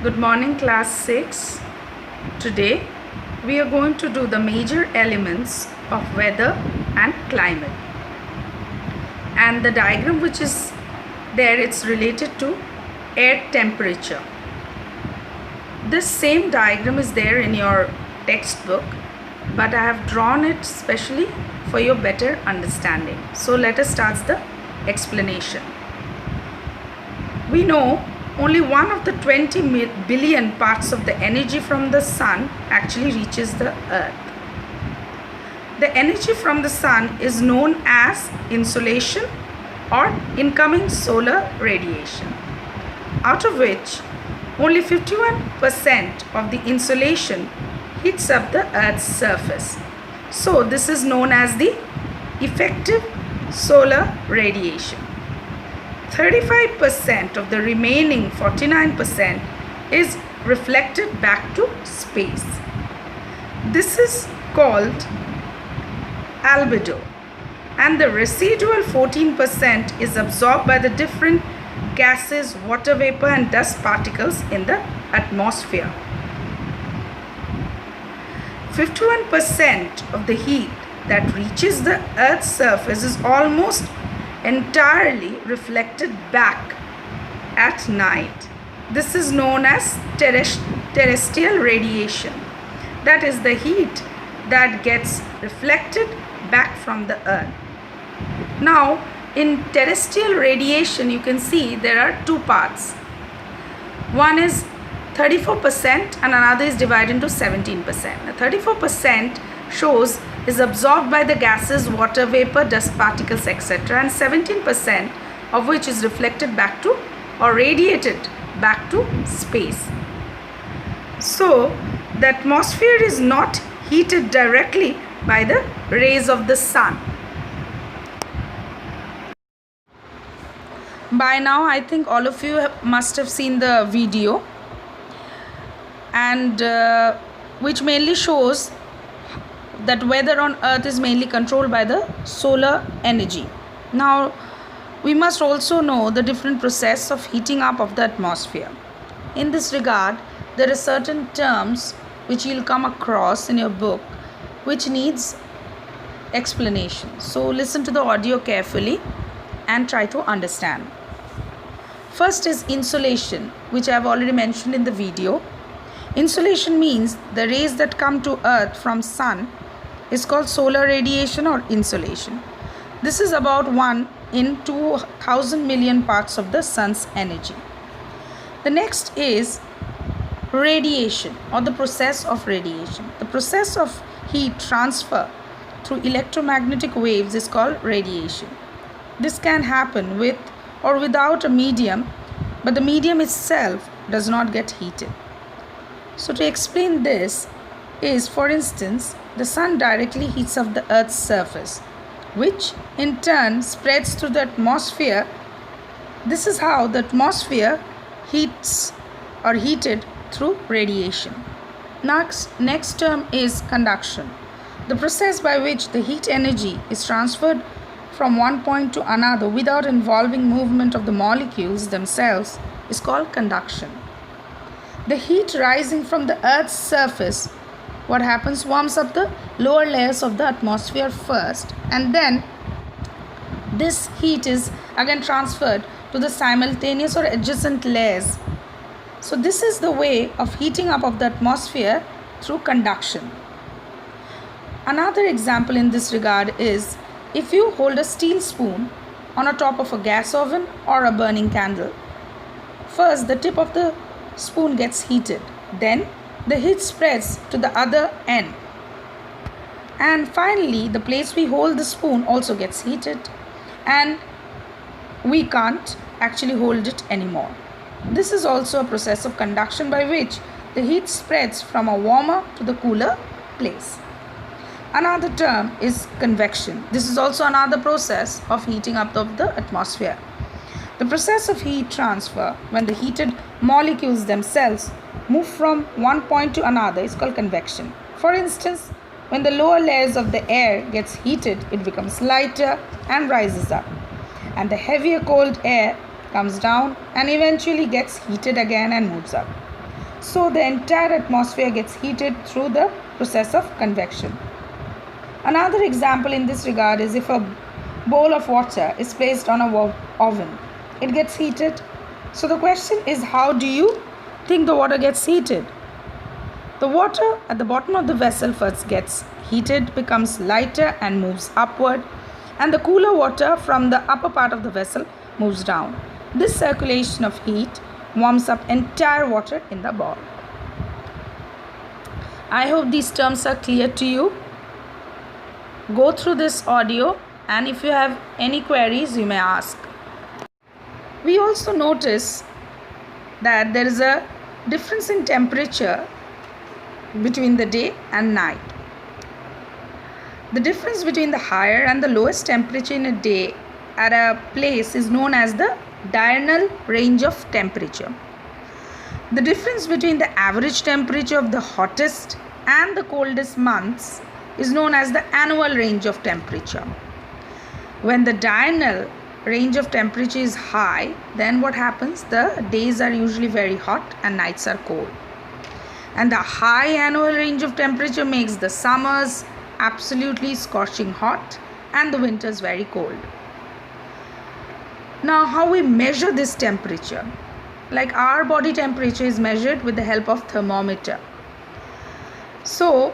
Good morning, class 6. Today we are going to do the major elements of weather and climate. And the diagram which is there, it's related to air temperature. This same diagram is there in your textbook, but I have drawn it specially for your better understanding. So let us start the explanation. We know only one of the 20 billion parts of the energy from the sun actually reaches the earth. The energy from the sun is known as insolation or incoming solar radiation, out of which only 51% of the insolation heats up the earth's surface. So this is known as the effective solar radiation. 35% of the remaining 49% is reflected back to space. This is called albedo, and the residual 14% is absorbed by the different gases, water vapor and dust particles in the atmosphere. 51% of the heat that reaches the earth's surface is almost entirely reflected back at night. This is known as terrestrial radiation. That is the heat that gets reflected back from the earth. Now, in terrestrial radiation, you can see there are two parts. One is 34% and another is divided into 17%. The 34% shows is absorbed by the gases, water vapor, dust particles, etc., and 17% of which is reflected back to or radiated back to space. So the atmosphere is not heated directly by the rays of the sun. By now I think all of you must have seen the video, and which mainly shows that weather on earth is mainly controlled by the solar energy. Now we must also know the different process of heating up of the atmosphere. In this regard, there are certain terms which you'll come across in your book which needs explanation. So listen to the audio carefully and try to understand. First is insolation, which I have already mentioned in the video. Insolation means the rays that come to earth from sun is called solar radiation or insolation. This is about 1 in 2,000 million parts of the sun's energy. The next is radiation or the process of radiation. The process of heat transfer through electromagnetic waves is called radiation. This can happen with or without a medium, but the medium itself does not get heated. So to explain this is, for instance, the sun directly heats up the earth's surface, which in turn spreads through the atmosphere. This is how the atmosphere heats or heated through radiation. Next term is conduction. The process by which the heat energy is transferred from one point to another without involving movement of the molecules themselves is called conduction. The heat rising from the earth's surface, what happens, warms up the lower layers of the atmosphere first, and then this heat is again transferred to the simultaneous or adjacent layers. So this is the way of heating up of the atmosphere through conduction. Another example in this regard is if you hold a steel spoon on a top of a gas oven or a burning candle. First, the tip of the spoon gets heated, then the heat spreads to the other end, and finally the place we hold the spoon also gets heated and we can't actually hold it anymore. This is also a process of conduction by which the heat spreads from a warmer to the cooler place. Another term is convection. This is also another process of heating up of the atmosphere. The process of heat transfer when the heated molecules themselves move from one point to another is called convection. For instance, when the lower layers of the air gets heated, it becomes lighter and rises up, and the heavier cold air comes down and eventually gets heated again and moves up. So the entire atmosphere gets heated through the process of convection. Another example in this regard is if a bowl of water is placed on a oven. It gets heated. So the question is, how do you think the water gets heated? The water at the bottom of the vessel first gets heated, becomes lighter and moves upward, and the cooler water from the upper part of the vessel moves down. This circulation of heat warms up entire water in the bowl. I hope these terms are clear to you. Go through this audio, and if you have any queries, you may ask. We also notice that there is a difference in temperature between the day and night. The difference between the higher and the lowest temperature in a day at a place is known as the diurnal range of temperature. The difference between the average temperature of the hottest and the coldest months is known as the annual range of temperature. When the diurnal range of temperature is high, then what happens? The days are usually very hot and nights are cold. And the high annual range of temperature makes the summers absolutely scorching hot and the winters very cold. Now, how we measure this temperature? Like our body temperature is measured with the help of thermometer. So,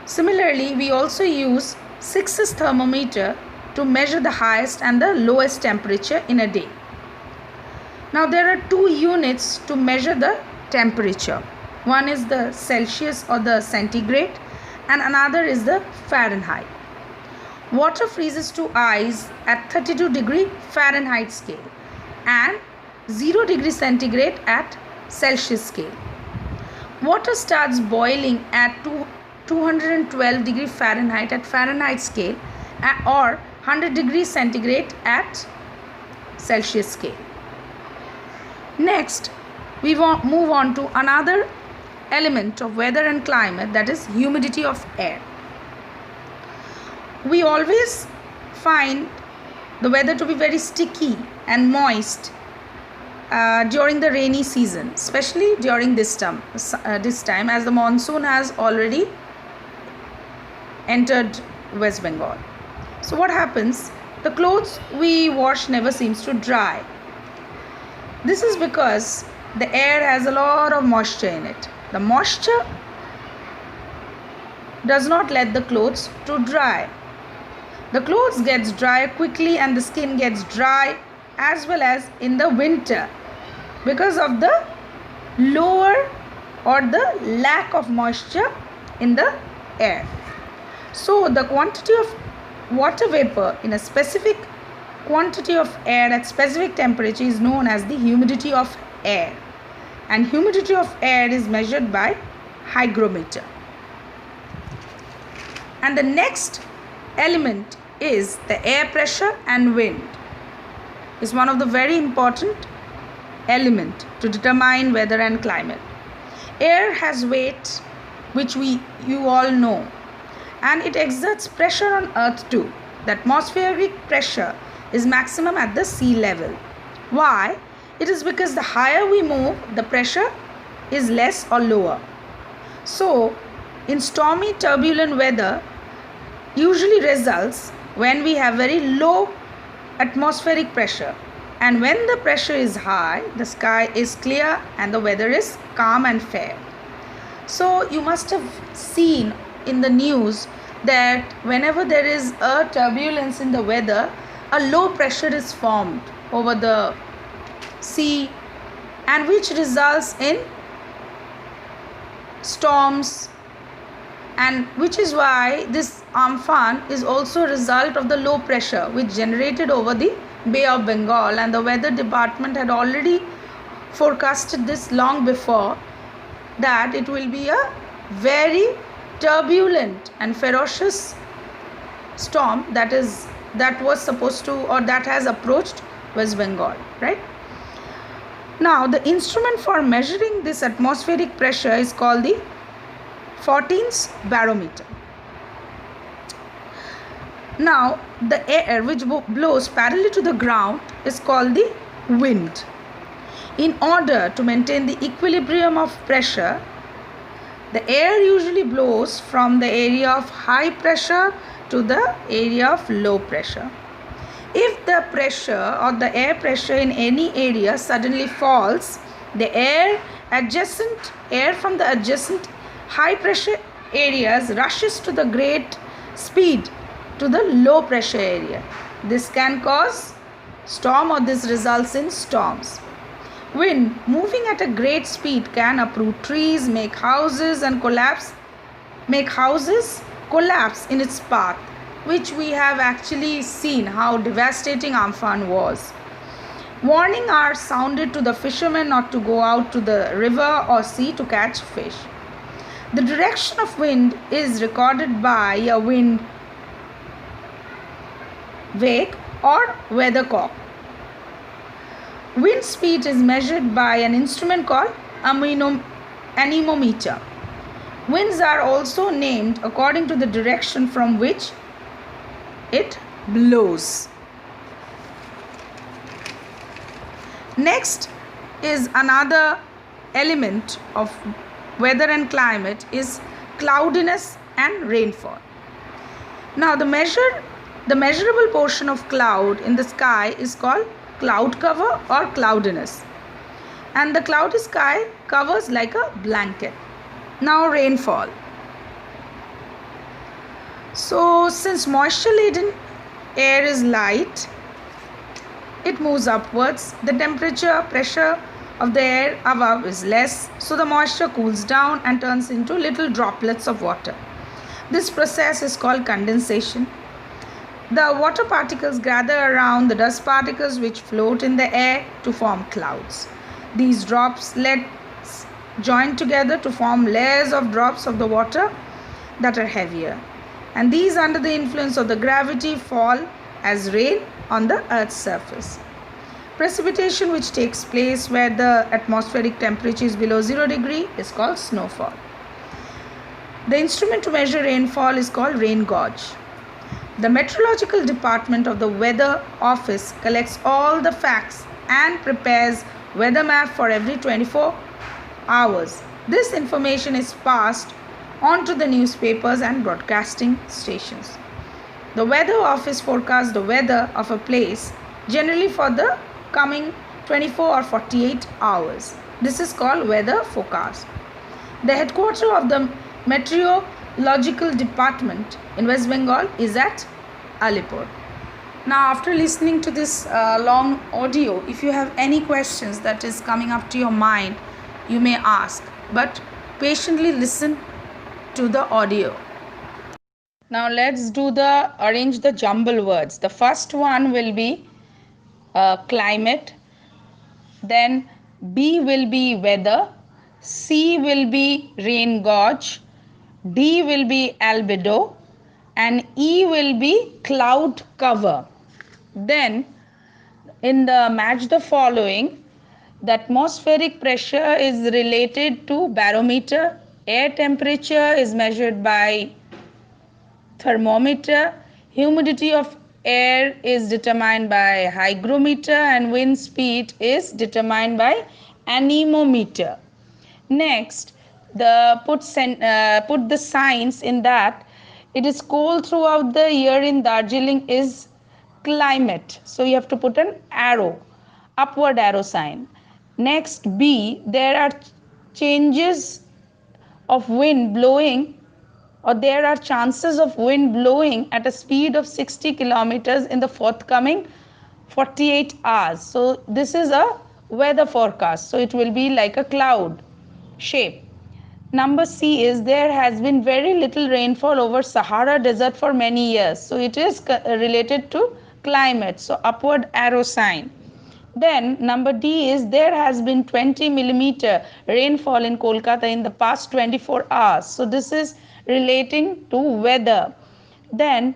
similarly, we also use 6's thermometer to measure the highest and the lowest temperature in a day. Now, there are two units to measure the temperature. One is the Celsius or the centigrade, and another is the Fahrenheit. Water freezes to ice at 32° Fahrenheit scale and 0° centigrade at Celsius scale. Water starts boiling at 212° Fahrenheit at Fahrenheit scale or 100° centigrade at Celsius scale. Next, we move on to another element of weather and climate, that is humidity of air. We always find the weather to be very sticky and moist during the rainy season, especially during this time as the monsoon has already entered West Bengal. So what happens? The clothes we wash never seems to dry. This is because the air has a lot of moisture in it. The moisture does not let the clothes to dry. The clothes gets dry quickly and the skin gets dry as well as in the winter because of the lower or the lack of moisture in the air. So the quantity of water vapor in a specific quantity of air at specific temperature is known as the humidity of air, and humidity of air is measured by hygrometer. And the next element is the air pressure and wind. Is one of the very important element to determine weather and climate. Air has weight, which you all know, and it exerts pressure on earth too. The atmospheric pressure is maximum at the sea level. Why? It is because the higher we move, the pressure is less or lower. So, in stormy turbulent weather usually results when we have very low atmospheric pressure, and when the pressure is high, the sky is clear and the weather is calm and fair. So, you must have seen in the news that whenever there is a turbulence in the weather, a low pressure is formed over the sea, and which results in storms, and which is why this Amphan is also a result of the low pressure which generated over the Bay of Bengal, and the weather department had already forecasted this long before, that it will be a very turbulent and ferocious storm that was supposed to, or that has approached West Bengal, right? Now, the instrument for measuring this atmospheric pressure is called the Fortin's barometer. Now, the air which blows parallel to the ground is called the wind. In order to maintain the equilibrium of pressure, the air usually blows from the area of high pressure to the area of low pressure. If the pressure or the air pressure in any area suddenly falls, the air from the adjacent high pressure areas rushes to the great speed to the low pressure area. This can cause storm, or this results in storms. Wind moving at a great speed can uproot trees, make houses collapse in its path, which we have actually seen how devastating Amphan was. Warning are sounded to the fishermen not to go out to the river or sea to catch fish. The direction of wind is recorded by a wind wake or weathercock. Wind speed is measured by an instrument called anemometer. Winds are also named according to the direction from which it blows. Next is another element of weather and climate is cloudiness and rainfall. Now the measurable portion of cloud in the sky is called cloud cover or cloudiness, and the cloudy sky covers like a blanket. Now rainfall. So since moisture laden air is light, it moves upwards. The temperature pressure of the air above is less, so the moisture cools down and turns into little droplets of water. This process is called condensation. The water particles gather around the dust particles which float in the air to form clouds. These droplets join together to form layers of drops of the water that are heavier, and these, under the influence of the gravity, fall as rain on the earth's surface. Precipitation, which takes place where the atmospheric temperature is below 0 degree, is called snowfall. The instrument to measure rainfall is called rain gauge. The meteorological department of the weather office collects all the facts and prepares weather map for every 24 hours. This information is passed on to the newspapers and broadcasting stations. The weather office forecasts the weather of a place generally for the coming 24 or 48 hours. This is called weather forecast. The headquarters of the meteorological department in West Bengal is at Alipur. Now, after listening to this long audio, if you have any questions that is coming up to your mind, you may ask, but patiently listen to the audio. Now let's arrange the jumble words. The first one will be climate, then B will be weather, C will be rain gauge, D will be albedo, and E will be cloud cover. Then in the match the following, the atmospheric pressure is related to barometer, air temperature is measured by thermometer, humidity of air is determined by hygrometer, and wind speed is determined by anemometer. Next, put the signs in that it is cold throughout the year in Darjeeling is climate. So you have to put an arrow, upward arrow sign. Next, B, there are changes of wind blowing, or there are chances of wind blowing at a speed of 60 kilometers in the forthcoming 48 hours. So this is a weather forecast. So it will be like a cloud shape. Number C is there has been very little rainfall over Sahara Desert for many years. So it is related to climate. So upward arrow sign. Then number D is there has been 20 millimeter rainfall in Kolkata in the past 24 hours. So this is relating to weather. Then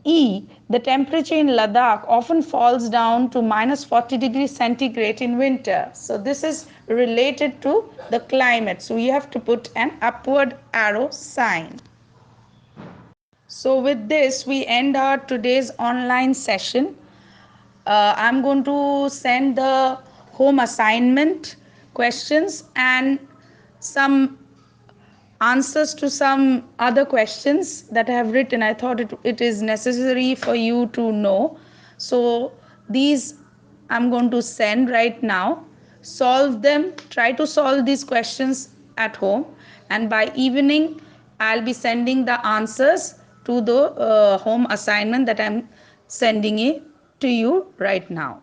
E, the temperature in Ladakh often falls down to minus 40 degrees centigrade in winter. So this is related to the climate. So you have to put an upward arrow sign. So with this, we end our today's online session. I'm going to send the home assignment questions and some answers to some other questions that I have written. I thought it is necessary for you to know. So these I'm going to send right now. Solve them. Try to solve these questions at home. And by evening, I'll be sending the answers to the home assignment that I'm sending it to you right now.